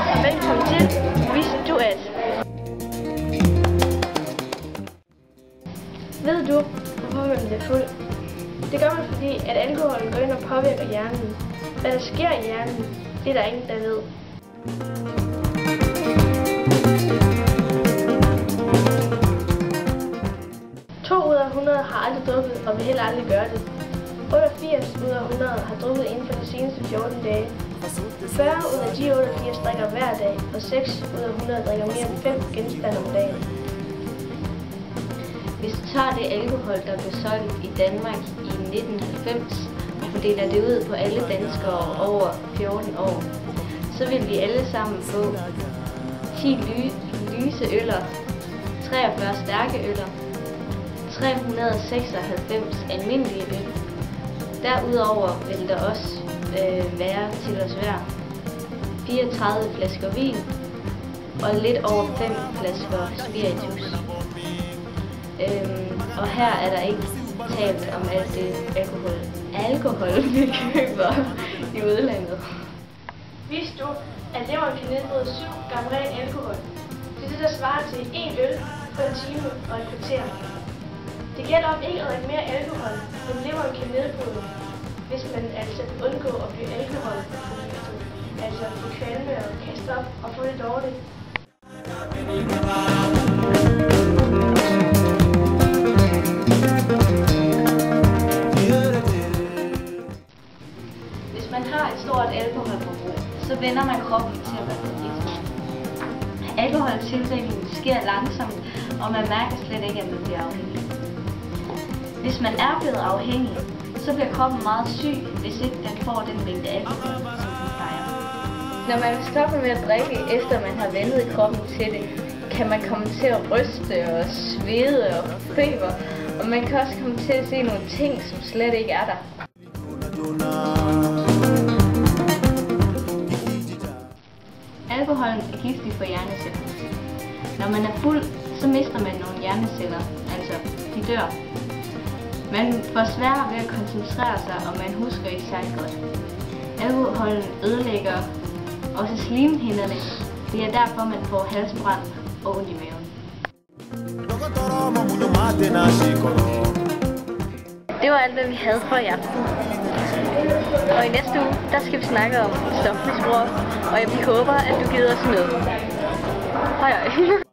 og velkommen til Vidste du at? Ved du, hvorfor man bliver fuld? Det gør man, fordi at alkoholen går ind og påvirker hjernen. Hvad der sker i hjernen, det er der ingen, der ved. 2 ud af 100 har aldrig drukket og vil heller aldrig gøre det. 88 ud af 100 har drukket inden for de seneste 14 dage. 40 ud af de 88 drikker hver dag, og 6 ud af 100 drikker mere end 5 genstande om dagen. Hvis du tager det alkohol, der blev solgt i Danmark i 1990, og fordeler det ud på alle danskere over 14 år, så vil vi alle sammen få 10 lyse øller, 43 stærke øller, 396 almindelige øl. Derudover vil der også være til os hver 34 flasker vin og lidt over 5 flasker spiritus. Og her er der ikke talt om alt det alkohol vi køber i udlandet. Vidste du, at leveren kan nedbryde 7 gram ren alkohol? Det er det, der svarer til 1 øl på en time og et kvarter. Det gælder om ikke at drikke mere alkohol, men leveren kan nedbryde, hvis man altså undgår at blive alkohol, altså få kvalme og kaste op og få det dårligt. Hvis man har et stort alkoholforbrug, så vender man kroppen til at være forgiftet. Alkoholtilsætningen sker langsomt, og man mærker slet ikke, at man bliver afhængig. Hvis man er blevet afhængig, så bliver kroppen meget syg, hvis ikke den får den mængde alkohol, som den plejer. Når man stopper med at drikke, efter man har vendet kroppen til det, kan man komme til at ryste og svede og feber, og man kan også komme til at se nogle ting, som slet ikke er der. Alkoholen er giftig for hjernecellerne. Når man er fuld, så mister man nogle hjerneceller, altså de dør. Man får sværere ved at koncentrere sig, og man husker ikke særlig godt. Alkoholen ødelægger også slimhinderne. Det er derfor, man får halsbrand og ondt i maven. Det var alt, hvad vi havde for i aften. Og i næste uge, der skal vi snakke om stofmisbrug, og vi håber, at du gider os med. Hej hej.